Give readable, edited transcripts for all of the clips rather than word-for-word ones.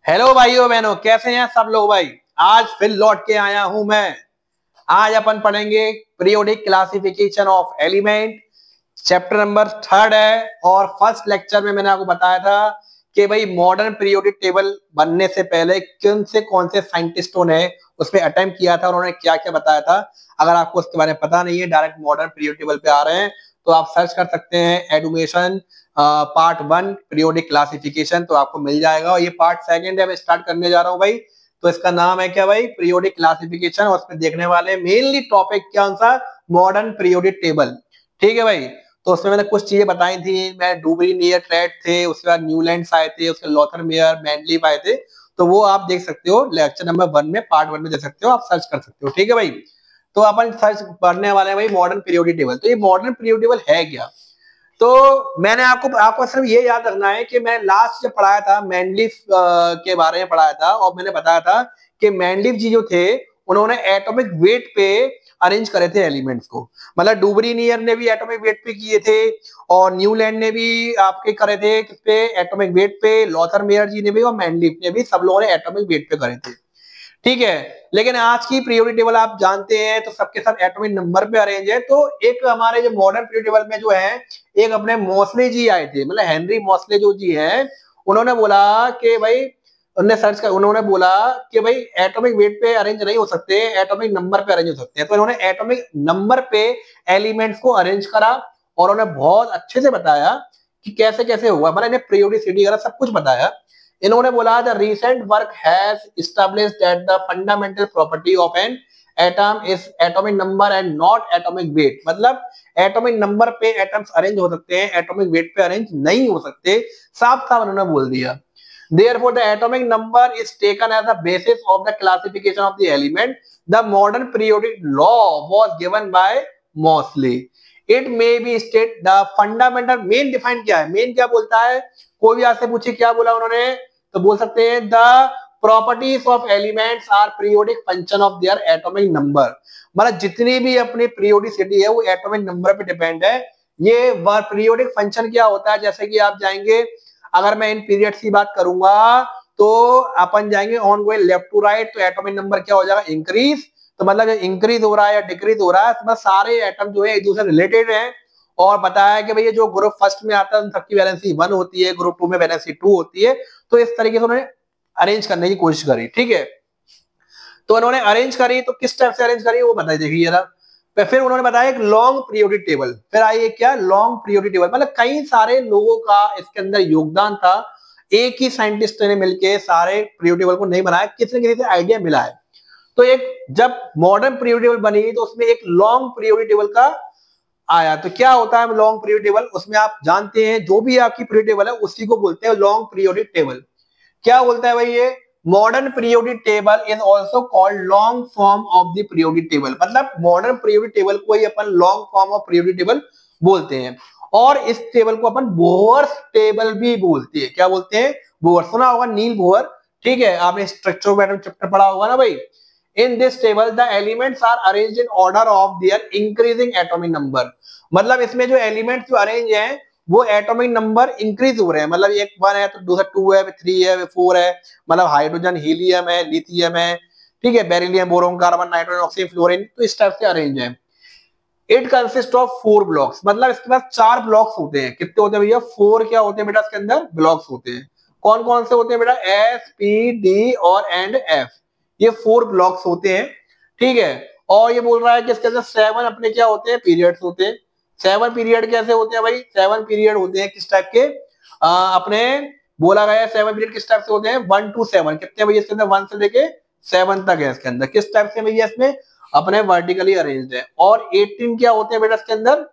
Hello भाइयों बहनों, कैसे हैं सब लोग भाई। आज फिर लौट के आया हूं मैं। आज अपन पढ़ेंगे periodic classification of element. Chapter number 3 है और फर्स्ट लेक्चर में मैंने आपको बताया था कि भाई मॉडर्न पीरियोडिक टेबल बनने से पहले कौन से साइंटिस्टों ने उसमें अटेम्प्ट किया था, उन्होंने क्या क्या बताया था। अगर आपको उसके बारे में पता नहीं है, डायरेक्ट मॉडर्न पीरियोडिक टेबल पे आ रहे हैं तो आप सर्च कर सकते हैं एडुमेशन पार्ट 1 पीरियोडिक क्लासिफिकेशन, तो आपको मिल जाएगा। और ये पार्ट 2 है, मैं स्टार्ट करने जा रहा हूँ भाई। तो इसका नाम है क्या भाई? Periodic classification. और उसमें देखने वाले मेनली टॉपिक क्या सा मॉडर्न पीरियोडिक टेबल। ठीक है भाई। तो उसमें मैंने कुछ चीजें बताई थी। मैं डूबरी नियर ट्रेड थे, उसके बाद न्यूलैंड्स आए थे, उसके लॉथर मेयर मैंडलीफ आए थे। तो वो आप देख सकते हो लेक्चर नंबर 1 में, पार्ट 1 में देख सकते हो, आप सर्च कर सकते हो। ठीक है भाई। तो अपन सर्च पढ़ने वाले हैं भाई मॉडर्न पीरियोडिक टेबल। तो ये मॉडर्न पीरियोडिक टेबल है क्या? तो मैंने आपको सिर्फ ये याद रखना है कि मैं लास्ट जब पढ़ाया था मैंडलीफ के बारे में पढ़ाया था, और मैंने बताया था कि मैंडलीफ जी जो थे उन्होंने एटॉमिक वेट पे अरेंज करे थे एलिमेंट्स को। मतलब डूबरी नियर ने भी एटॉमिक वेट पे किए थे, और न्यूलैंड ने भी आपके करे थे किस पे? एटॉमिक वेट पे। लॉथर मेयर जी ने भी और मैंडलीफ ने भी, सब लोगों ने एटॉमिक वेट पे करे थे। ठीक है। लेकिन आज की पीरियोडिक टेबल आप जानते हैं तो सबके सब एटॉमिक नंबर पे अरेंज है। तो एक हमारे जो मॉडर्न पीरियोडिक टेबल में जो है, एक अपने मोस्ले जी आए थे, मतलब हेनरी मोस्ले जो जी हैं, उन्होंने बोला कि भाई, उन्होंने बोला कि भाई एटॉमिक वेट पे अरेंज नहीं हो सकते, एटॉमिक नंबर पे अरेंज हो सकते हैं। तो इन्होंने एटॉमिक नंबर पे एलिमेंट्स को अरेंज करा और उन्होंने बहुत अच्छे से बताया कि कैसे कैसे हुआ, मतलब इन्हें पीरियोडिसिटी वगैरह सब कुछ बताया। इन्होंने बोला the recent work has established that the fundamental property of an atom is atomic number and not atomic weight. मतलब एटॉमिक नंबर पे एटम्स अरेंज हो सकते हैं, एटॉमिक वेट पे अरेंज नहीं हो सकते। साफ साफ उन्होंने बोल दिया। Therefore, the atomic number is taken as the basis of the classification of the element. The modern periodic law was given by Moseley. It may be stated the fundamental main define क्या है? main क्या बोलता है? कोई भी आपसे पूछे क्या बोला उन्होंने, तो बोल सकते हैं the properties of elements are periodic function of their atomic number. मतलब जितनी भी अपनी पीरियोडिसिटी है वो एटॉमिक नंबर पे डिपेंड है। ये पीरियोडिक फंक्शन क्या होता है, जैसे कि आप जाएंगे, अगर मैं इन पीरियड्स की बात करूंगा तो अपन जाएंगे on going left to right, तो एटॉमिक नंबर क्या हो जाएगा? इंक्रीज। तो मतलब इंक्रीज हो रहा है या डिक्रीज हो रहा है, तो सारे एटम जो है एक दूसरे रिलेटेड हैं। और बताया कि भाई जो ग्रुप फर्स्ट में आता है सबकी वैलेंसी 1 होती है, ग्रुप 2 में वैलेंसी 2 होती है। तो इस तरीके से उन्होंने अरेंज करने की कोशिश करी। ठीक है। तो उन्होंने अरेंज करी, तो किस टाइप से अरेंज करी वो बताइए, देखिए जरा। फिर उन्होंने बताया एक लॉन्ग पीरियोडिक टेबल। फिर आइए क्या? लॉन्ग पीरियोडिक टेबल, मतलब कई सारे लोगों का इसके अंदर योगदान था। एक ही साइंटिस्ट ने मिलकर सारे पीरियोडिक टेबल को नहीं बनाया, किसी न किसी से आइडिया मिला है। तो एक जब मॉडर्न पीरियोडिक टेबल बनी तो उसमें एक लॉन्ग पीरियोडिक टेबल का आया। तो क्या होता है लॉन्ग पीरियोडिक टेबल? उसमें आप जानते हैं जो भी आपकी पीरियोडिक टेबल है उसी को बोलते हैं लॉन्ग पीरियोडिक टेबल। क्या बोलता है भाई ये? Modern periodic table is also called long form of the periodic table. मतलब मॉडर्न पीरियोडिक टेबल को ही अपन long form of periodic table बोलते हैं। और इस टेबल को अपन बोहर्स टेबल भी बोलते हैं। क्या बोलते हैं? बोहर। सुना होगा नील बोहर। ठीक है, आपने स्ट्रक्चर मैटर चैप्टर पढ़ा होगा ना भाई। In this table the elements are arranged in order of their increasing atomic number. मतलब इसमें जो एलिमेंट्स जो अरेंज हैं वो एटॉमिक नंबर इंक्रीज हो रहे हैं। मतलब एक 1 है तो दूसरा 2 है, 3 है, 4 है। मतलब हाइड्रोजन हीलियम है, लिथियम है, ठीक है, beryllium, boron, carbon, nitrogen, oxygen, fluorine, तो इस टाइप से अरेंज है। It consist of 4 blocks. मतलब इसके पास 4 ब्लॉक्स होते हैं। कितने होते हैं भैया? 4 क्या होते हैं बेटा इसके अंदर? ब्लॉक्स होते हैं। कौन कौन से होते हैं बेटा? एस, पी, डी और एंड एफ। ये 4 ब्लॉक्स होते हैं। ठीक है। और ये बोल रहा है कि इसके अंदर 7 अपने क्या होते हैं? पीरियड्स होते हैं। 7 पीरियड कैसे होते हैं भाई? 7 पीरियड होते हैं किस टाइप के? अपने बोला गया है 7 पीरियड किस टाइप से होते हैं? 1 to 7। कितने भैया इसके अंदर? 1 से लेके 7 तक है इसके अंदर। किस टाइप से भैया इसमें? अपने वर्टिकली अरेंज्ड है। और 18 क्या होते हैं बेटा इसके अंदर?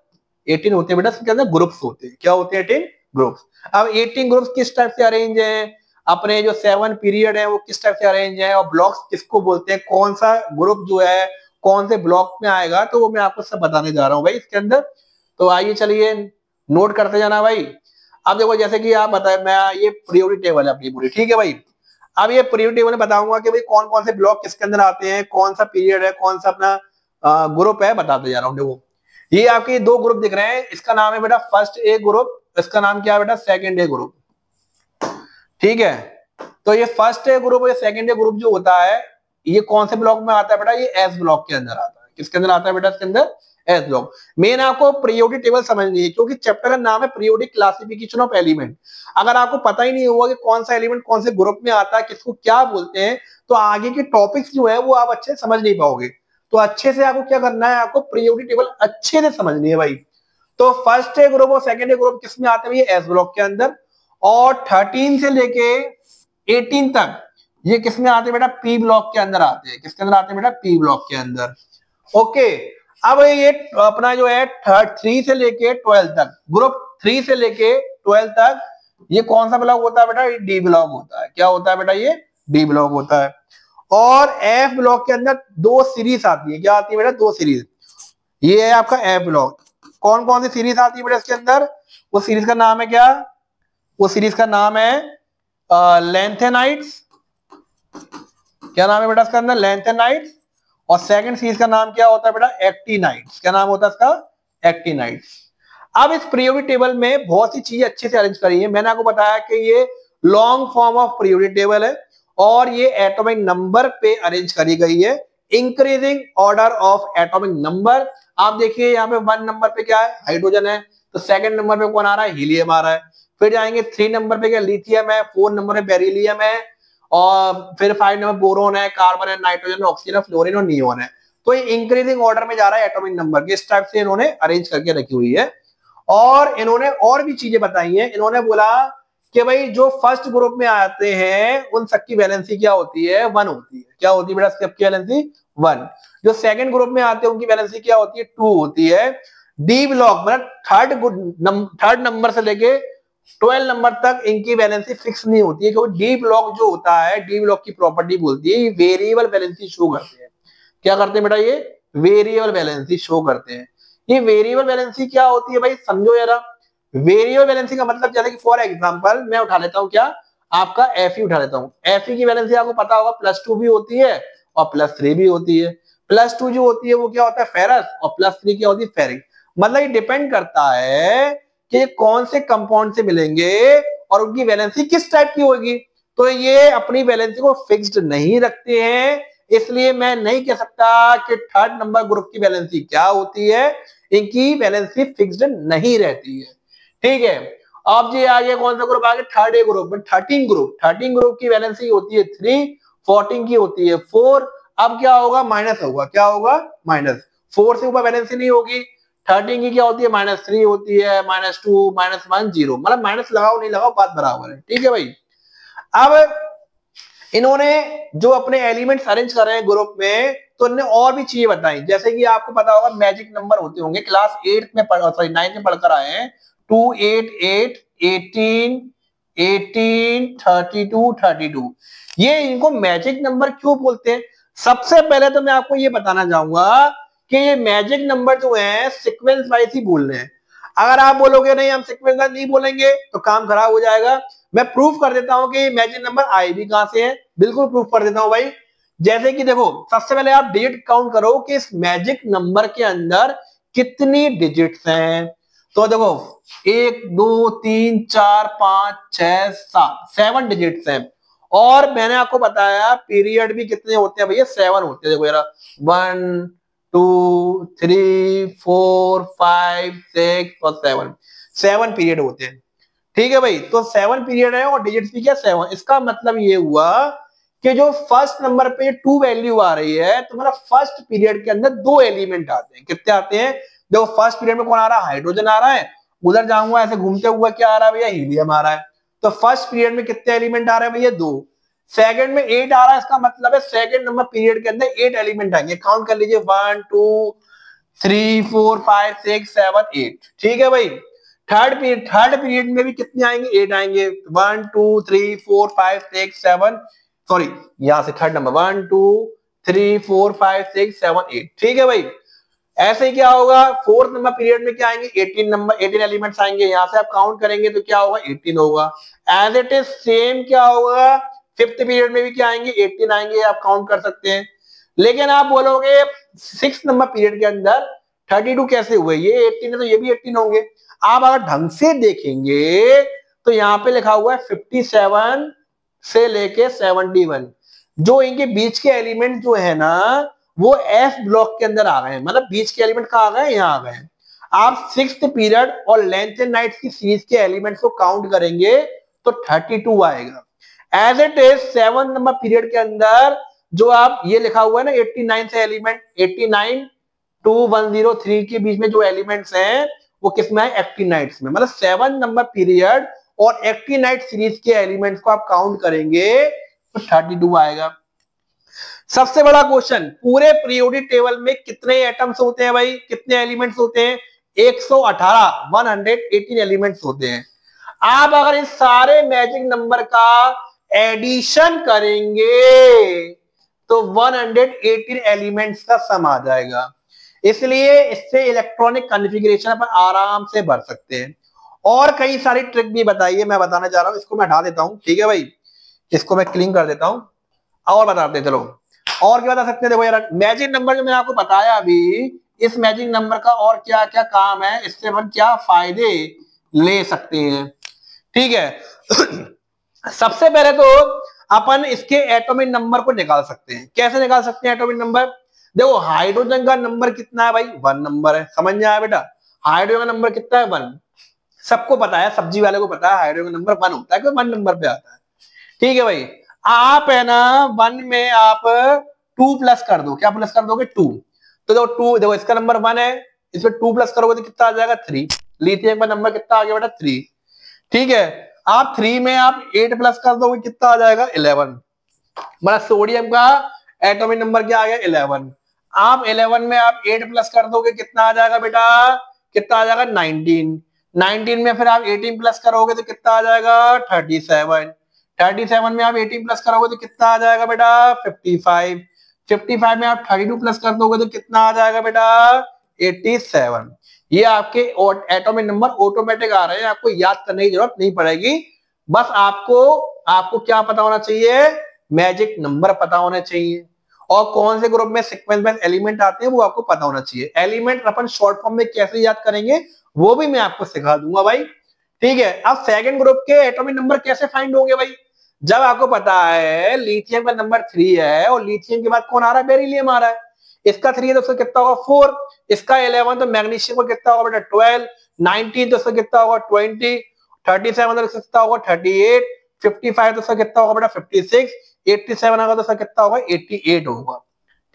18 होते हैं बेटा इसके अंदर ग्रुप्स होते हैं। क्या होते हैं? 18 ग्रुप्स। अब 18 ग्रुप्स किस टाइप से अरेंज है? अपने जो 7 पीरियड है वो किस टाइप से अरेंज है, और ब्लॉक्स किसको बोलते हैं, कौन सा ग्रुप जो है कौन से ब्लॉक में आएगा, तो वो मैं आपको सब बताने जा रहा हूँ भाई इसके अंदर। तो आइए चलिए नोट करते जाना भाई। अब देखो जैसे कि आप बताए, मैं ये पीरियोडिक टेबल है अपनी पूरी। ठीक है भाई। अब ये पीरियोडिक टेबल में बताऊंगा कि भाई कौन कौन से ब्लॉक किसके अंदर आते हैं, कौन सा पीरियड है, कौन सा अपना ग्रुप है, बताते जा रहा हूँ। देखो ये आपके 2 ग्रुप दिख रहे हैं। इसका नाम है बेटा फर्स्ट ए ग्रुप, इसका नाम क्या है बेटा? सेकंड ए ग्रुप। ठीक है। तो ये फर्स्ट ग्रुप और सेकंड ग्रुप जो होता है ये कौन से ब्लॉक में आता है बेटा, ये एस ब्लॉक के अंदर आता है। किसके अंदर आता है बेटा, इसके अंदर एस ब्लॉक। मेन आपको पीरियोडिक टेबल समझनी है क्योंकि चैप्टर का नाम है पीरियोडिक क्लासिफिकेशन ऑफ एलिमेंट। अगर आपको पता ही नहीं होगा कि कौन सा एलिमेंट कौन से ग्रुप में आता है, किसको क्या बोलते हैं, तो आगे के टॉपिक्स जो है वो आप अच्छे से समझ नहीं पाओगे। तो अच्छे से आपको क्या करना है, आपको पीरियोडिक टेबल अच्छे से समझनी है भाई। तो फर्स्ट ग्रुप और सेकंड ग्रुप किस में आते हैं, ये एस ब्लॉक के अंदर। और 13 से लेके 18 तक ये किस में आते हैं बेटा, पी ब्लॉक के अंदर आते हैं। किसके अंदर आते हैं बेटा, पी ब्लॉक के अंदर। ओके, अब ये अपना जो है 3 से लेके 12 तक, ग्रुप 3 से लेके 12 तक ये कौन सा ब्लॉक होता है बेटा, ये डी ब्लॉक होता है। क्या होता है बेटा, ये डी ब्लॉक होता है। और एफ ब्लॉक के अंदर 2 सीरीज आती है। क्या आती है बेटा, 2 सीरीज। ये है आपका एफ ब्लॉक। कौन कौन सी सीरीज आती है बेटा इसके अंदर, वो सीरीज का नाम है क्या, वो सीरीज का नाम है लेंथेनाइट्स। क्या नाम है बेटा इसका अंदर, लेंथेनाइट्स। और सेकंड सीरीज का नाम क्या होता है बेटा, एक्टिनाइट्स। क्या नाम होता है इसका, एक्टिनाइट्स। अब इस पीरियोडिक टेबल में बहुत सी चीजें अच्छे से अरेंज करी है। मैंने आपको बताया कि ये long form of periodic table है और ये एटॉमिक नंबर पे अरेंज करी गई है, increasing order of atomic number. आप देखिए यहाँ पे 1 नंबर पे क्या है, हाइड्रोजन है। तो सेकंड नंबर पे कौन आ रहा है, हीलियम आ रहा है। फिर जाएंगे 3 नंबर पे क्या, लिथियम है। 4 नंबर पे बेरिलियम है। और फिर 5 नंबर बोरोन है, कार्बन है, नाइट्रोजन, ऑक्सीजन, फ्लोरीन और नियोन है। तो ये इंक्रीजिंग ऑर्डर में जा रहा है एटॉमिक नंबर के, इस टाइप से इन्होंने अरेंज करके रखी हुई है। और इन्होंने और भी चीजें बताई हैं। इन्होंने बोला कि भाई जो फर्स्ट ग्रुप में आते हैं उन सबकी वैलेंसी क्या होती है, 1 होती है। क्या होती है बेटा सबकी वैलेंसी, 1। जो सेकंड ग्रुप में आते हैं उनकी वैलेंसी क्या होती है, 2 होती है। डी ब्लॉक मतलब थर्ड नंबर से लेके 12 नंबर तक इनकी वैलेंसी फिक्स नहीं होती है, क्योंकि डी ब्लॉक जो होता है, डी ब्लॉक की प्रॉपर्टी बोलती है वेरिएबल वैलेंसी शो करते हैं। क्या करते हैं बेटा, ये वेरिएबल वैलेंसी शो करते हैं। ये वेरिएबल वैलेंसी क्या होती है भाई, समझो जरा। वेरिएबल वैलेंसी का मतलब जैसे कि फॉर एग्जांपल मैं उठा लेता हूं क्या, आपका एफ उठा लेता हूं। एफ की वैलेंसी आपको पता होगा +2 भी होती है और +3 भी होती है। +2 जो होती है वो क्या होता है, फेरस, और +3 क्या होती है, फेरिक। मतलब ये डिपेंड करता है कि कौन से कंपाउंड से मिलेंगे और उनकी वैलेंसी किस टाइप की होगी। तो ये अपनी वैलेंसी को फिक्स्ड नहीं रखते हैं, इसलिए मैं नहीं कह सकता कि थर्ड नंबर ग्रुप की वैलेंसी क्या होती है। इनकी वैलेंसी फिक्स्ड नहीं रहती है, ठीक है। अब जी आगे कौन सा ग्रुप आ गया, थर्ड ग्रुप में 13 ग्रुप। 13 ग्रुप की वैलेंसी होती है 3, 14 की होती है 4। अब क्या होगा, माइनस होगा। क्या होगा, माइनस। 4 से ऊपर वैलेंसी नहीं होगी। 13 की क्या होती है, -3 होती है, -2, -1, 0। मतलब माइनस लगाओ नहीं लगाओ बात बराबर है, ठीक है भाई। अब इन्होंने जो अपने एलिमेंट्स अरेंज कर रहे हैं ग्रुप में, तो इन्होंने और भी चीजें बताई। जैसे कि आपको पता होगा मैजिक नंबर होते होंगे, क्लास 8 में 9 में पढ़कर आए हैं। 2, 8, 8, 18, 18, 32, 32। ये इनको मैजिक नंबर क्यों बोलते हैं। सबसे पहले तो मैं आपको ये बताना चाहूंगा कि ये मैजिक नंबर जो है सीक्वेंस वाइज ही बोल रहे हैं। अगर आप बोलोगे नहीं हम सीक्वेंस वाइज नहीं बोलेंगे तो काम खराब हो जाएगा। मैं प्रूफ कर देता हूं कि मैजिक नंबर आए भी कहां से है, बिल्कुल प्रूफ कर देता हूं भाई। जैसे कि देखो, सबसे पहले आप डिजिट काउंट करो कि इस मैजिक नंबर के अंदर कितनी डिजिट्स हैं। तो देखो 1, 2, 3, 4, 5, 6, 7, 7 डिजिट्स हैं। और मैंने आपको बताया पीरियड भी कितने होते हैं भैया, 7 होते हैं। देखो यार 1, 2, 3, 4, 5, 6 और 7 पीरियड होते हैं, ठीक है भाई। तो 7 पीरियड है और डिजिट्स भी क्या, 7। इसका मतलब ये हुआ कि जो फर्स्ट नंबर पे 2 वैल्यू आ रही है, तो मतलब फर्स्ट पीरियड के अंदर 2 एलिमेंट आते हैं। कितने आते हैं, देखो फर्स्ट पीरियड में कौन आ रहा है, हाइड्रोजन आ रहा है। उधर जाऊंगा ऐसे घूमते हुए क्या आ रहा है भैया, हीलियम आ रहा है। तो फर्स्ट पीरियड में कितने एलिमेंट आ रहे हैं भैया, 2। सेकंड में 8 आ रहा है, इसका मतलब है सेकंड नंबर पीरियड के अंदर 8 एलिमेंट आएंगे। काउंट कर लीजिए 1, 2, 3, 4, 5, 6, 7, 8, ठीक है भाई। थर्ड पीरियड में भी कितने आएंगे, 8 आएंगे। 1, 2, 3, 4, 5, 6, 7, सॉरी यहां से थर्ड नंबर 1, 2, 3, 4, 5, 6, 7, 8, ठीक है भाई। ऐसे ही क्या होगा, फोर्थ नंबर पीरियड में क्या आएंगे, 18 एलिमेंट्स आएंगे। यहां से आप काउंट करेंगे तो क्या होगा, 18 होगा। एज इट इज सेम क्या होगा, फिफ्थ पीरियड में भी क्या आएंगे, 18 आएंगे। आप काउंट कर सकते हैं। लेकिन आप बोलोगे 6 नंबर पीरियड के अंदर 32 कैसे हुए, ये 18 है तो ये भी 18 होंगे। आप अगर ढंग से देखेंगे तो यहाँ पे लिखा हुआ है 57 से लेके 71, जो इनके बीच के एलिमेंट जो है ना वो एफ ब्लॉक के अंदर आ गए हैं, मतलब बीच के एलिमेंट कहाँ आ गए, यहाँ आ गए हैं। आप सिक्स्थ पीरियड और लेंथ एंड नाइट्स की सीरीज के एलिमेंट्स को काउंट करेंगे तो 32 आएगा। As it is 7 number period के अंदर जो आप ये लिखा हुआ है ना 89 से एलिमेंट 89 टू 103 के बीच में जो एलिमेंट्स हैं वो किसमें है, एक्टिनाइट्स में। मतलब 7 नंबर पीरियड और एक्टिनाइट सीरीज के एलिमेंट्स को आप काउंट करेंगे तो 32 आएगा। सबसे बड़ा क्वेश्चन, पूरे पीरियोडिक टेबल में कितने एटम्स होते हैं भाई, कितने एलिमेंट्स होते हैं, 118 118 एलिमेंट्स होते हैं। आप अगर इस सारे मैजिक नंबर का एडिशन करेंगे तो 118 एलिमेंट्स का सम आ जाएगा। इसलिए इससे इलेक्ट्रॉनिक कॉन्फ़िगरेशन पर आराम से भर सकते हैं। और कई सारी ट्रिक भी बताइए, मैं बताना चाह रहा हूं, इसको मैं हटा देता हूं, ठीक है भाई, इसको मैं क्लीन कर देता हूं और बताते हैं। चलो और क्या बता सकते हैं, देखो यार मैजिक नंबर जो मैंने आपको बताया अभी, इस मैजिक नंबर का और क्या क्या काम है, इससे हम क्या फायदे ले सकते हैं, ठीक है। सबसे पहले तो अपन इसके एटॉमिक नंबर को निकाल सकते हैं। कैसे निकाल सकते हैं एटॉमिक नंबर, देखो हाइड्रोजन का नंबर कितना है भाई, 1 नंबर है, समझ में आया बेटा, हाइड्रोजन का नंबर कितना है 1, सबको पता है, सब्जी वाले को पता है हाइड्रोजन का नंबर 1 होता है, 1 नंबर पे आता है, ठीक है भाई। आप है ना 1 में आप 2 प्लस कर दो, क्या प्लस कर दोगे 2, तो देखो 2, देखो इसका नंबर 1 है, इसमें 2 प्लस करोगे तो कितना आ जाएगा 3, लिथियम का नंबर कितना आ गया बेटा 3, ठीक है। आप 3 में आप 8 प्लस कर दोगे कितना आ जाएगा 11, मतलब सोडियम का एटॉमिक नंबर क्या आ गया 11। आप 11 में आप 8 प्लस कर दोगे कितना आ जाएगा बेटा, कितना आ जाएगा 19, 19 में फिर आप 18 प्लस करोगे तो कितना आ जाएगा 37, 37 में आप 18 प्लस करोगे तो कितना आ जाएगा बेटा 55, 55 में आप 32 प्लस कर दोगे तो कितना आ जाएगा बेटा 87। ये आपके एटॉमिक नंबर ऑटोमेटिक आ रहे हैं, आपको याद करने की जरूरत नहीं पड़ेगी, बस आपको क्या पता होना चाहिए, मैजिक नंबर पता होना चाहिए, और कौन से ग्रुप में सीक्वेंस वाइज एलिमेंट आते हैं वो आपको पता होना चाहिए। एलिमेंट अपन शॉर्ट फॉर्म में कैसे याद करेंगे वो भी मैं आपको सिखा दूंगा भाई, ठीक है। अब सेकंड ग्रुप के एटॉमिक नंबर कैसे फाइंड होंगे भाई, जब आपको पता है लिथियम का नंबर 3 है और लिथियम के बाद कौन आ रहा है, बेरिलियम आ रहा है, इसका 3 है तो उसका कितना होगा 4, इसका 11 तो मैग्नीशियम का कितना होगा बेटा 12, 19 तो उसका कितना होगा 20, 37 तो उसका कितना होगा 38, 55 तो उसका कितना होगा बेटा 56, 87 होगा तो उसका कितना होगा 88 होगा,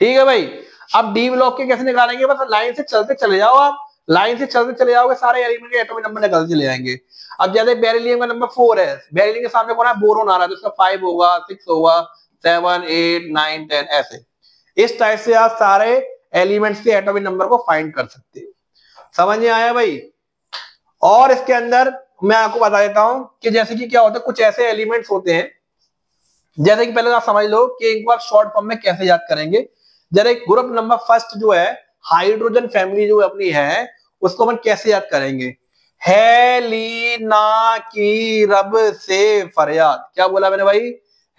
ठीक है भाई। अब डी ब्लॉक के कैसे निकालेंगे, बस लाइन से चलते चले जाओ, आप लाइन से चलते चले जाओगे सारे एलिमेंट के एटॉमिक नंबर निकल चले जाएंगे। अब जैसे बेरिलियम का नंबर 4 है, बेरिलियम के सामने कौन है बोरोन आ रहा है तो उसका 5 होगा, 6 होगा, 7 8 9 10, ऐसे इस टाइप से आप सारे एलिमेंट्स के एटॉमिक नंबर को फाइंड कर सकते हैं। समझ में आया भाई। और इसके अंदर मैं आपको बता देता हूं कि जैसे कि क्या होता है, कुछ ऐसे एलिमेंट्स होते हैं, जैसे कि पहले आप समझ लो कि एक बार शॉर्ट फॉर्म में कैसे याद करेंगे। जरा ग्रुप नंबर फर्स्ट जो है हाइड्रोजन फैमिली जो अपनी है उसको अपन कैसे याद करेंगे, हेलिना की रब से फरियाद, क्या बोला मैंने भाई,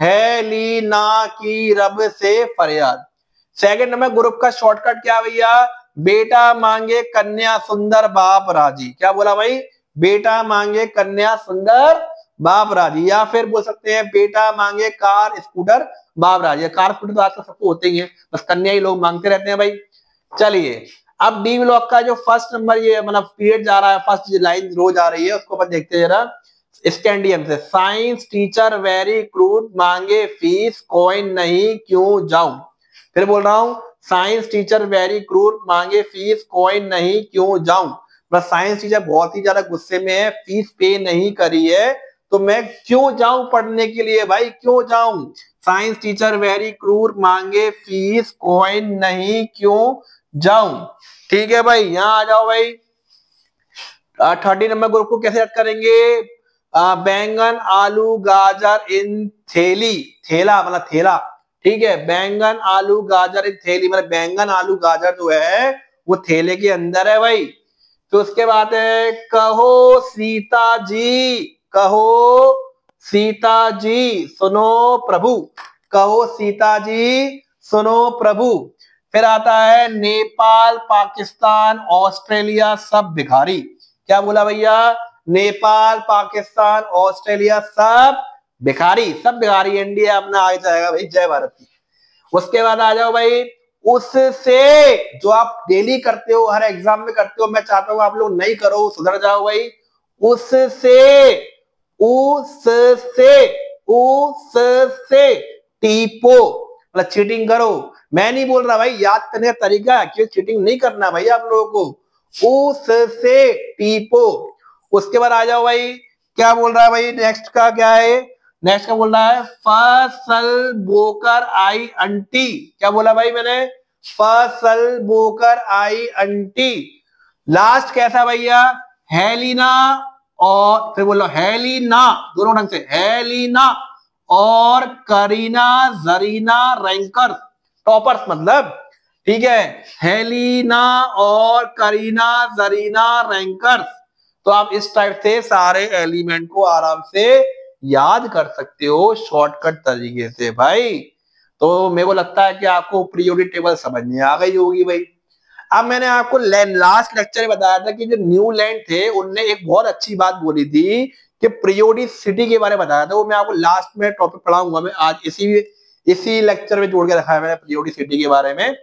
हेलिना की रब से फरियाद। सेकंड नंबर ग्रुप का शॉर्टकट क्या भैया, बेटा मांगे कन्या सुंदर बाप राजी, क्या बोला भाई, बेटा मांगे कन्या सुंदर बाप राजी, या फिर बोल सकते हैं बेटा मांगे कार स्कूटर बाप राजी। कार स्कूटर तो आजकल सबको होते ही है, बस कन्या ही लोग मांगते रहते हैं भाई। चलिए अब डी ब्लॉक का जो फर्स्ट नंबर ये मतलब पीरियड जा रहा है, फर्स्ट लाइन रोज आ रही है उसको अपन देखते हैं जरा स्कैंडियम से। साइंस टीचर वेरी क्रूड मांगे फीस कॉइन नहीं क्यों जाऊं, फिर बोल रहा हूं साइंस टीचर वेरी क्रूड मांगे फीस कॉइन नहीं क्यों जाऊं, बस साइंस टीचर बहुत ही ज्यादा गुस्से में है, फीस पे नहीं करी है तो मैं क्यों जाऊं पढ़ने के लिए भाई, क्यों जाऊं, साइंस टीचर वेरी क्रूड मांगे फीस कॉइन नहीं क्यों जाऊं, ठीक है भाई। यहां आ जाओ भाई। 30 नंबर ग्रुप को कैसे याद करेंगे, बैंगन आलू गाजर इन थैली, थैला मतलब थैला, ठीक है, बैंगन आलू गाजर इन थैली मतलब बैंगन आलू गाजर जो है वो थैले के अंदर है भाई। तो उसके बाद है कहो सीता जी, कहो सीता जी सुनो प्रभु, कहो सीता जी सुनो प्रभु। फिर आता है नेपाल पाकिस्तान ऑस्ट्रेलिया सब भिखारी, क्या बोला भैया, नेपाल पाकिस्तान ऑस्ट्रेलिया सब भिखारी, सब भिखारी, इंडिया अपना आगे जाएगा भाई, जय भारत की। उसके बाद आ जाओ भाई, उससे, जो आप डेली करते हो, हर एग्जाम में करते हो, मैं चाहता हूं आप लोग नहीं करो, सुधर जाओ भाई। उससे, उससे, उससे टीपो, मतलब चीटिंग करो। मैं नहीं बोल रहा भाई, याद करने का तरीका कि चीटिंग नहीं करना भाई आप लोगों को। उससे टीपो। उसके बाद आ जाओ भाई, क्या बोल रहा है भाई, नेक्स्ट का क्या है, नेक्स्ट का बोल रहा है फसल बोकर आई अंटी। क्या बोला भाई मैंने, फसल बोकर आई अंटी। लास्ट कैसा भैया, हेलिना, और फिर बोलो हेलिना, दोनों ढंग से, हेलिना और करीना जरीना रैंकर, टॉपर्स मतलब, ठीक है, हेलिना और करीना जरीना रैंकर्स। तो आप इस टाइप से सारे एलिमेंट को आराम से याद कर सकते हो शॉर्टकट तरीके से भाई। तो मेरे को लगता है कि आपको पीरियोडिक टेबल समझ में आ गई होगी भाई। अब मैंने आपको लास्ट लेक्चर में बताया था कि जो न्यूलैंड थे उनने एक बहुत अच्छी बात बोली थी कि पीरियोडिसिटी के बारे में बताया था, वो मैं आपको लास्ट में टॉपिक पढ़ाऊंगा, मैं आज इसी लेक्चर में जोड़ के रखा है मैंने पीरियोडिसिटी के बारे में,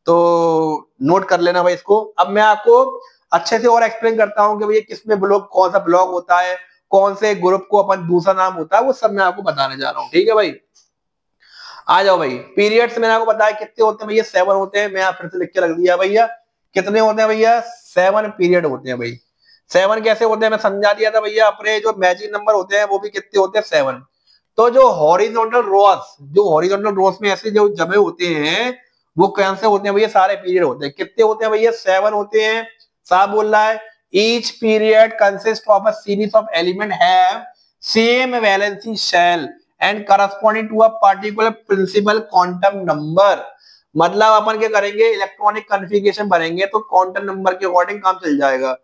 तो नोट कर लेना भाई इसको। अब मैं आपको अच्छे से और एक्सप्लेन करता हूँ कि भैया किसमें ब्लॉक, कौन सा ब्लॉक होता है, कौन से ग्रुप को अपन दूसरा नाम होता है, वो सब मैं आपको बताने जा रहा हूँ, ठीक है भाई। आ जाओ भाई, पीरियड्स मैंने आपको बताया कितने होते हैं भैया, 7 होते हैं। मैं यहाँ फिर से लिख के रख दिया भैया, कितने होते हैं भैया, 7 पीरियड होते हैं भाई। 7 कैसे होते हैं मैं समझा दिया था भैया। अपने जो मैजिक नंबर होते हैं वो भी कितने होते हैं, 7। तो जो हॉरिजॉन्टल रोज, जो हॉरिजॉन्टल रोज में ऐसे जो जमे होते हैं वो कौन से होते हैं भैया, सारे पीरियड होते हैं। कितने होते हैं भैया, 7 होते हैं। साहब बोल रहा है each period consist of a series of element have same valency shell and corresponding to a particular principal quantum number. मतलब अपन क्या करेंगे, इलेक्ट्रॉनिक कॉन्फ़िगरेशन भरेंगे तो क्वांटम नंबर के अकॉर्डिंग काम चल जाएगा।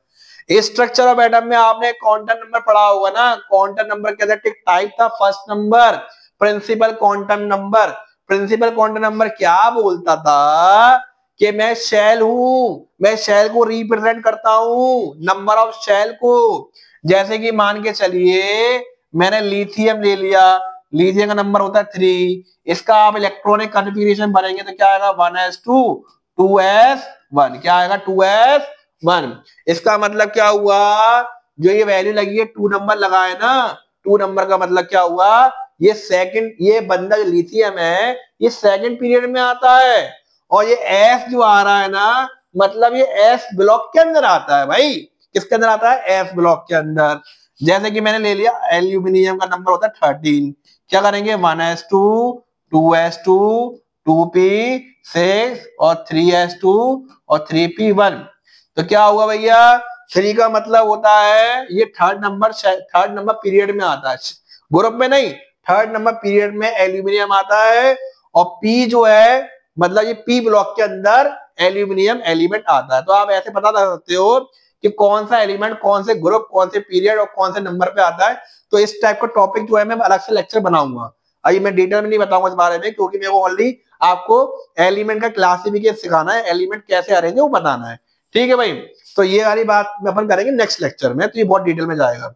स्ट्रक्चर ऑफ एटम में आपने क्वांटम नंबर पढ़ा होगा ना, क्वांटम नंबर के अंदर टाइप था first number, principal quantum number. Principal quantum number क्या बोलता था कि मैं शेल हूं, मैं शेल को रिप्रेजेंट करता हूं, नंबर ऑफ शेल को। जैसे कि मान के चलिए मैंने लिथियम ले लिया, लिथियम का नंबर होता है 3, इसका आप इलेक्ट्रॉनिक कॉन्फ़िगरेशन भरेंगे तो क्या आएगा 1s2 2s1, क्या आएगा 2s1। इसका मतलब क्या हुआ, जो ये वैल्यू लगी है 2 नंबर लगा है ना, 2 नंबर का मतलब क्या हुआ, ये सेकंड, ये बंदा जो लिथियम है ये सेकंड पीरियड में आता है। और ये एस जो आ रहा है ना, मतलब ये एस ब्लॉक के अंदर आता है भाई। किसके अंदर आता है, एस ब्लॉक के अंदर। जैसे कि मैंने ले लिया एल्यूमिनियम का नंबर होता है 13, क्या करेंगे 1s2 2s2 2p6 और 3s2 और 3p1। तो क्या हुआ भैया, 3 का मतलब होता है ये थर्ड नंबर पीरियड में आता है, ग्रुप में नहीं, थर्ड नंबर पीरियड में एल्यूमिनियम आता है। और पी जो है मतलब ये पी ब्लॉक के अंदर एल्यूमिनियम एलिमेंट आता है। तो आप ऐसे पता कर सकते हो कि कौन सा एलिमेंट कौन से ग्रुप, कौन से पीरियड और कौन से नंबर पे आता है। तो इस टाइप का टॉपिक जो है मैं अलग से लेक्चर बनाऊंगा, अभी मैं डिटेल में नहीं बताऊंगा इस बारे में, क्योंकि मेरे को ऑलरेडी आपको एलिमेंट का क्लासिफिकेशन सिखाना है, एलिमेंट कैसे अरेंज है वो बताना है, ठीक है भाई। तो ये वाली बात अपन करेंगे नेक्स्ट लेक्चर में, तो ये बहुत डिटेल में जाएगा।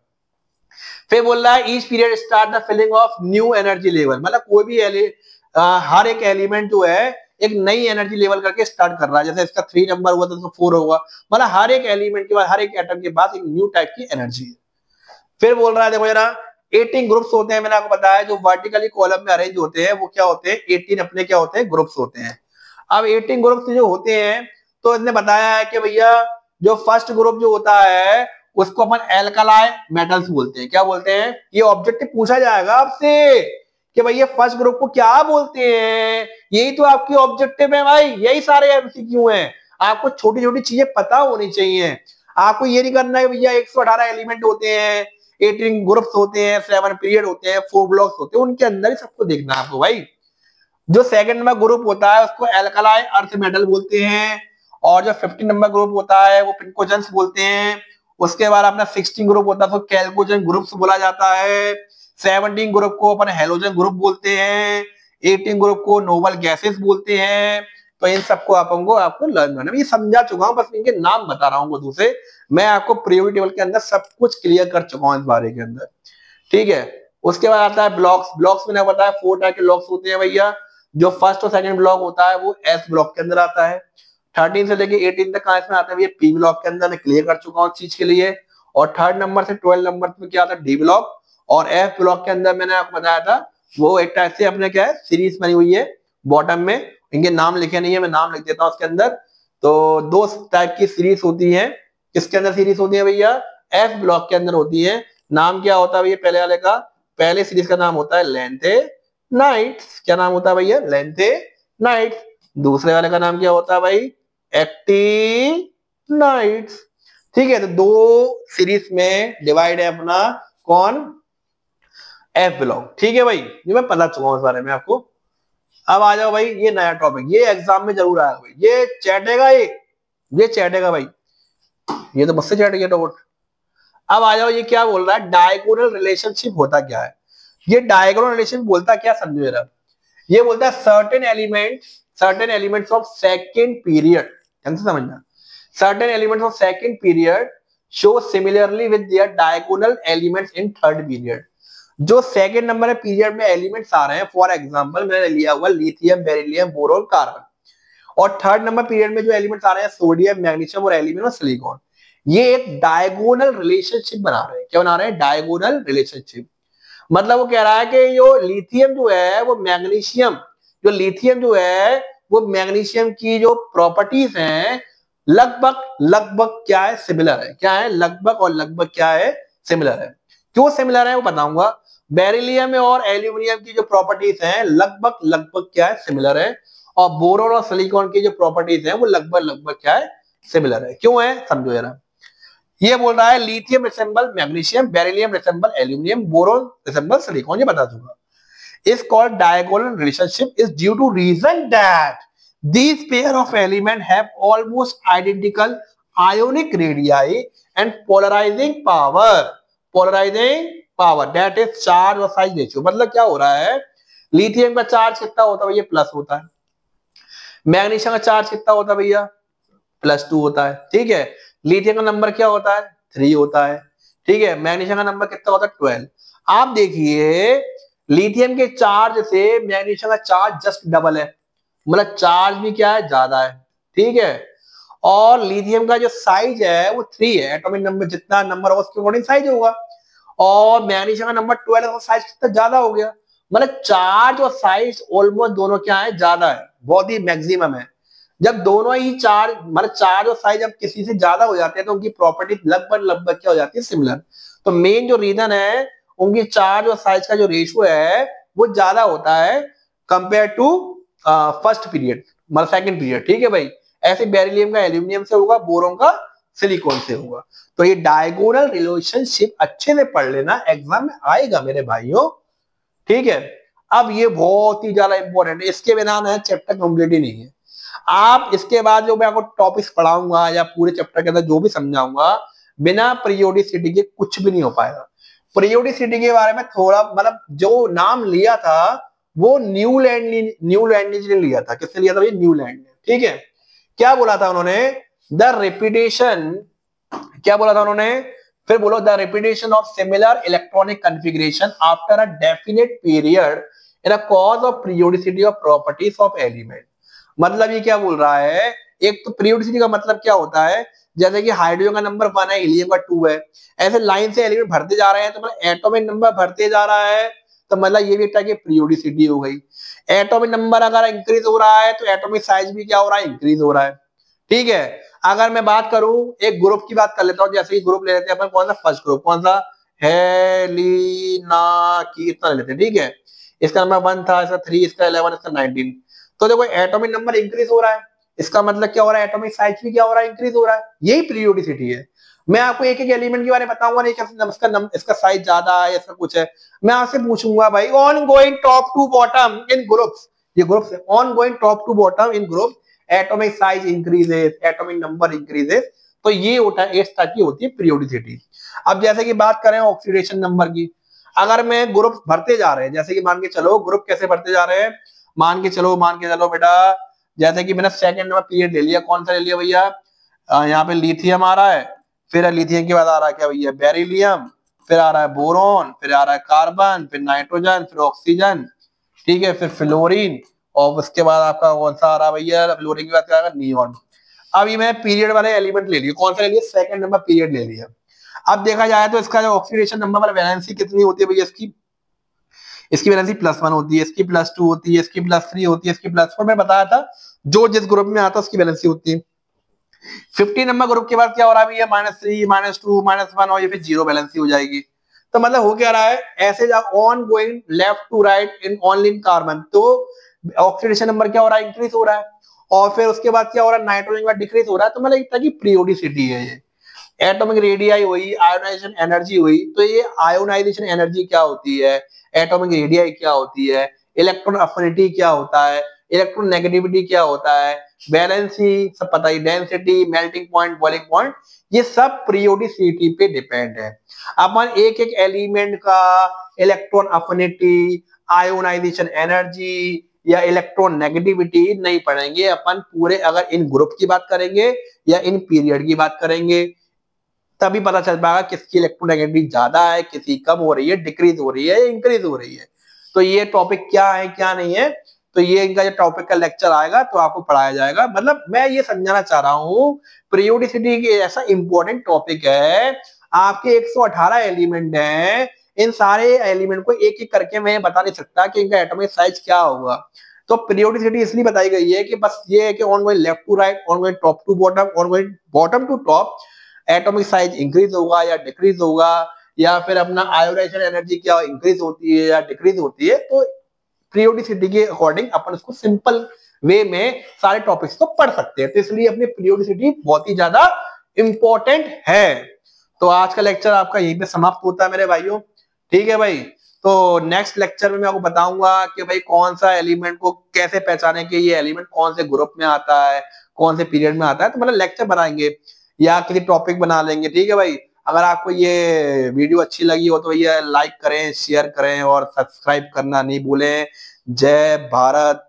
फिर बोल रहा है each period start the filling of new energy level, मतलब कोई भी हर एक एलिमेंट जो है एक नई एनर्जी लेवल करके स्टार्ट कर रहा है। जैसे इसका 3 नंबर हुआ तो इसका 4 होगा, मतलब हर एक एलिमेंट के बाद, हर एक एटम के बाद एक न्यू टाइप की एनर्जी है। फिर बोल रहा है देखो जरा 18 ग्रुप्स होते हैं, मैंने आपको बताया जो वर्टिकली कॉलम में अरेंज होते हैं वो क्या होते हैं, 18 अपने क्या होते हैं, ग्रुप्स होते हैं। अब 18 ग्रुप्स जो होते हैं तो इसने बताया है कि भैया जो फर्स्ट ग्रुप जो होता है उसको अपन एल्कलाई मेटल्स बोलते हैं। क्या बोलते हैं, ये ऑब्जेक्टिव पूछा जाएगा आपसे कि भैया फर्स्ट ग्रुप को क्या बोलते हैं, यही तो आपकी ऑब्जेक्टिव है भाई, यही सारे एमसीक्यू हैं। आपको छोटी छोटी चीजें पता होनी चाहिए। आपको ये नहीं करना है भैया 118 एलिमेंट होते हैं, 18 ग्रुप्स होते हैं, 7 पीरियड होते हैं, 4 ब्लॉक्स होते हैं, उनके अंदर ही सबको देखना है आपको भाई। जो सेकंड नंबर ग्रुप होता है उसको एल्कलाई अर्थ मेटल बोलते हैं, और जो 15 नंबर ग्रुप होता है वो पिंकोजेंस बोलते हैं। उसके बाद अपना 16 ग्रुप होता है तो कैल्कोजेन ग्रुप्स बोला जाता है। 17 ग्रुप को अपन हेलोजन ग्रुप बोलते हैं। 18 ग्रुप को नोबल गैसेस बोलते हैं। तो इन सबको आपको लर्न करना, ये समझा चुका हूं, बस इनके नाम बता रहा हूँ दूसरे। मैं आपको पीरियोडिक टेबल के अंदर सब कुछ क्लियर कर चुका हूं इस बारे के अंदर, ठीक है। उसके बाद आता है ब्लॉक्स। ब्लॉक्स मैंने बताया 4 टाइप के ब्लॉक्स होते हैं भैया। जो फर्स्ट और सेकंड ब्लॉक होता है वो एस ब्लॉक के अंदर आता है। 13 से लेके 18 तक इसमें आता है पी ब्लॉक के अंदर, मैं क्लियर कर चुका हूँ चीज के लिए। और 3rd नंबर से 12 नंबर में क्या आता है डी ब्लॉक। और एफ ब्लॉक के अंदर मैंने आपको बताया था वो एक टाइप से अपने क्या है सीरीज बनी हुई है बॉटम में, इनके नाम लिखे नहीं है, मैं नाम लिख देता हूँ उसके अंदर। तो 2 टाइप की सीरीज होती है। किसके अंदर सीरीज होती है भैया? एफ ब्लॉक के अंदर होती है। नाम क्या होता है भैया पहले वाले का? पहले सीरीज का नाम होता है लेंथे नाइट्स। क्या नाम होता है भैया? लेंथे नाइट्स। दूसरे वाले का नाम क्या होता है भाई? एक्टी नाइट्स। ठीक है, तो 2 सीरीज में डिवाइड है अपना कौन? F block. ठीक है भाई, ये मैं पता चुका हूं इस बारे में आपको। अब आ जाओ भाई, ये नया टॉपिक, ये एग्जाम में जरूर आएगा भाई, ये चैटेगा, ये चैटेगा भाई, ये तो मुझसे चैट गया डॉट। अब आ जाओ, ये क्या बोल रहा है? डायगोनल रिलेशनशिप होता क्या है? ये डायगोनल रिलेशन बोलता क्या समझो जरा। ये बोलता है certain elements of second period, ढंग से समझना। Certain elements of second period show similarly with their diagonal elements in third period. जो सेकंड नंबर पीरियड में एलिमेंट्स आ रहे हैं, फॉर एग्जांपल मैंने लिया हुआ लिथियम, बेरिलियम, बोरोन, कार्बन। और 3rd नंबर पीरियड में जो एलिमेंट्स आ रहे हैं सोडियम, मैग्नीशियम और एल्यूमिनियम और सिलिकॉन, ये एक डायगोनल रिलेशनशिप बना रहे हैं। क्या बना रहे हैं? Diagonal relationship. मतलब वो कह रहा है कि जो लिथियम जो है वो मैग्नीशियम, जो लिथियम जो है वो मैग्नीशियम की जो प्रॉपर्टीज हैं लगभग क्या है? सिमिलर है। क्या है? लगभग और लगभग क्या है? सिमिलर है। क्यों सिमिलर है वो बताऊंगा। बेरिलियम और एल्यूमिनियम की जो प्रॉपर्टीज हैं लगभग क्या है? सिमिलर है। और बोरोन और सिलिकॉन की जो प्रॉपर्टीज हैं वो लगभग क्या है? सिमिलर है। क्यों है समझो जरा। ये बोल रहा है lithium resemble magnesium, beryllium resemble aluminium, boron resemble silicon, ये बता दूंगा। is called diagonal relationship is due to reason that these pair of element have almost identical ionic radii and polarizing power that is charge और size ratio। मतलब क्या हो रहा है? Lithium का चार्ज कितना होता है भैया? प्लस होता है। मैग्नीशियम का चार्ज कितना होता है भैया? +2 होता है। ठीक है, लिथियम का नंबर क्या होता है? 3 होता है। ठीक है, मैग्नीशियम का नंबर कितना होता है? 12। आप देखिए लिथियम के चार्ज से मैग्नीशियम का चार्ज जस्ट डबल है, मतलब चार्ज भी क्या है? ज्यादा है। ठीक है, और लिथियम का जो साइज है वो 3 है, एटॉमिक नंबर जितना नंबर होगा उसके अकॉर्डिंग साइज होगा। और मैग्नीशियम का नंबर 12 है, साइज कितना ज्यादा हो गया। मतलब चार्ज और साइज ऑलमोस्ट दोनों क्या है? ज्यादा है, बहुत ही मैक्सिमम है। जब दोनों ही चार्ज मतलब चार्ज और साइज जब किसी से ज्यादा हो जाते हैं तो उनकी प्रॉपर्टी लगभग क्या हो जाती है? सिमिलर। तो मेन जो रीजन है उनकी चार्ज और साइज का जो रेशियो है वो ज्यादा होता है कंपेयर टू फर्स्ट पीरियड, मतलब सेकंड पीरियड। ठीक है भाई, ऐसे बेरिलियम का एल्यूमिनियम से होगा, बोरोन का सिलिकॉन से होगा। तो ये डायगोनल रिलेशनशिप अच्छे से पढ़ लेना, एग्जाम में आएगा मेरे भाइयों। ठीक है, अब ये बहुत ही ज्यादा इंपॉर्टेंट है, इसके बिना ना चैप्टर कंप्लीट ही नहीं है। आप इसके बाद जो मैं आपको टॉपिक्स पढ़ाऊंगा या पूरे चैप्टर के अंदर जो भी समझाऊंगा, बिना पीरियोडिसिटी के कुछ भी नहीं हो पाएगा। पीरियोडिसिटी के बारे में थोड़ा मतलब जो नाम लिया था वो न्यूलैंड ने लिया था। किसने लिया था? ये न्यूलैंड ने। ठीक है, क्या बोला था उन्होंने? द रिपीटेशन, क्या बोला था उन्होंने? फिर बोलो, the repetition of similar electronic configuration after a definite period in a cause of periodicity of properties of element. मतलब ये क्या बोल रहा है? एक तो पीरियोडिसिटी का मतलब क्या होता है, जैसे कि हाइड्रोजन का नंबर 1 है, हीलियम का 2 है, ऐसे लाइन से एलिमेंट भरते जा रहे हैं तो मतलब एटॉमिक नंबर भरते जा रहा है, तो मतलब ये भी एक टाइप की पीरियोडिसिटी हो गई। एटॉमिक नंबर अगर इंक्रीज हो रहा है तो एटॉमिक साइज भी क्या हो रहा है? इंक्रीज हो रहा है। ठीक है, अगर मैं बात करूं एक ग्रुप की बात कर लेता हूं, जैसे कि ग्रुप ले लेते हैं अपन, कौन सा? फर्स्ट ग्रुप कौन सा? हेलिनाकी, इतना ले लेते हैं। ठीक है, इसका नंबर 1 था, इसका 3, इसका 11, इसका 19। तो देखो एटॉमिक नंबर इंक्रीज हो रहा है, इसका मतलब क्या हो रहा है? एटॉमिक साइज भी क्या हो रहा है? इंक्रीज हो रहा है। यही पीरियोडिसिटी है। मैं आपको एक एक एलिमेंट के बारे में बताऊंगा, नहीं इसका साइज ज्यादा है, इसका कुछ है। मैं आपसे पूछूंगा भाई, on going top to bottom in groups, ये ग्रुप्स है, on going top to bottom in group atomic size increases, atomic number increases. तो ये होता है, इस टाइप की होती है पीरियोडिसिटी। अब जैसे कि बात करें ऑक्सीडेशन नंबर की, अगर मैं ग्रुप भरते जा रहे हैं, जैसे कि मान के चलो ग्रुप कैसे भरते जा रहे हैं, मान के चलो बेटा, जैसे कि मैंने सेकंड नंबर पीरियड ले लिया, कौन सा ले लिया भैया? यहाँ पे लिथियम आ रहा है, फिर लिथियम के बाद आ रहा है क्या भैया? बेरिलियम, फिर आ रहा है बोरॉन, फिर आ रहा है कार्बन, फिर नाइट्रोजन, फिर ऑक्सीजन, ठीक है, फिर फ्लोरीन, और उसके बाद आपका कौन सा आ रहा है भैया, फ्लोरीन के बाद क्या आएगा, नियॉन। अब ये मैं पीरियड वाले एलिमेंट ले लिया, कौन सा ले लिया, सेकंड नंबर पीरियड ले लिया। अब देखा जाए तो इसका जो ऑक्सीडेशन नंबर वाला वैलेंसी कितनी होती है भैया, इसकी वैलेंसी +1 होती है, इसकी +2 होती है, इसकी +3 होती है, इसकी +4, मैं बताया था जो जिस ग्रुप में आता है उसकी वैलेंसी होती है। 50 नंबर ग्रुप के बाद क्या हो रहा है भैया, -3, -2, -1, और ये फिर 0 वैलेंसी हो जाएगी। तो मतलब हो क्या रहा है, ऐसे on going left to right in only in carbon, तो ऑक्सीडेशन नंबर क्या हो रहा है, इंक्रीज हो रहा है, और फिर उसके बाद क्या हो रहा है, नाइट्रोजन के बाद डिक्रीज हो रहा है। तो मतलब एक तरह की पीरियोडिसिटी है ये। एटॉमिक रेडियाई हुई, आयोनाइजेशन एनर्जी हुई, तो ये आयोनाइजेशन एनर्जी क्या होती है, एटॉमिक रेडियाई क्या होती है, इलेक्ट्रॉन अफिनिटी क्या होता है, इलेक्ट्रॉन नेगेटिविटी क्या होता है, वैलेंसी सब पता ही, density, melting point, boiling point, ये सब पीरियोडिसिटी पे डिपेंड है। अपन एक एक एलिमेंट का इलेक्ट्रॉन अफिनिटी, आयोनाइजेशन एनर्जी या इलेक्ट्रॉन नेगेटिविटी नहीं पढ़ेंगे अपन पूरे, अगर इन ग्रुप की बात करेंगे या इन पीरियड की बात करेंगे, तभी पता चल पाएगा किसकी इलेक्ट्रोनेगेटिविटी ज्यादा है, किसी कम हो रही है, डिक्रीज हो रही है, इंक्रीज हो रही है। तो ये टॉपिक क्या है क्या नहीं है, तो ये इनका जो टॉपिक का लेक्चर आएगा तो आपको पढ़ाया जाएगा। मतलब मैं ये समझाना चाह रहा हूँ, पीरियोडिसिटी की ऐसा इंपॉर्टेंट टॉपिक है, आपके 118 एलिमेंट हैं, इन सारे एलिमेंट को एक एक करके मैं बता नहीं सकता कि इनका एटॉमिक साइज क्या होगा। तो पीरियोडिसिटी इसलिए बताई गई है कि बस ये है कि on going left to right, on going top to bottom, on going bottom to top, atomic size increase होगा या डिक्रीज होगा, या फिर अपना आयोनाइजेशन एनर्जी क्या इंक्रीज होती है या डिक्रीज होती है। तो पीरियोडिसिटी के अकॉर्डिंग अपन उसको सिंपल वे में सारे टॉपिक्स को पढ़ सकते हैं, तो इसलिए अपनी पीरियोडिसिटी बहुत ही ज्यादा इंपॉर्टेंट है। तो आज का लेक्चर आपका यहीं पे समाप्त होता है मेरे भाइयों, ठीक है भाई। तो नेक्स्ट लेक्चर में मैं आपको बताऊंगा कि भाई कौन सा एलिमेंट को कैसे पहचाने कि ये एलिमेंट कौन से ग्रुप में आता है, कौन से पीरियड में आता है। तो मतलब लेक्चर बनाएंगे या किसी टॉपिक बना लेंगे, ठीक है भाई। अगर आपको ये वीडियो अच्छी लगी हो तो ये लाइक करें, शेयर करें और सब्सक्राइब करना नहीं भूलें। जय भारत।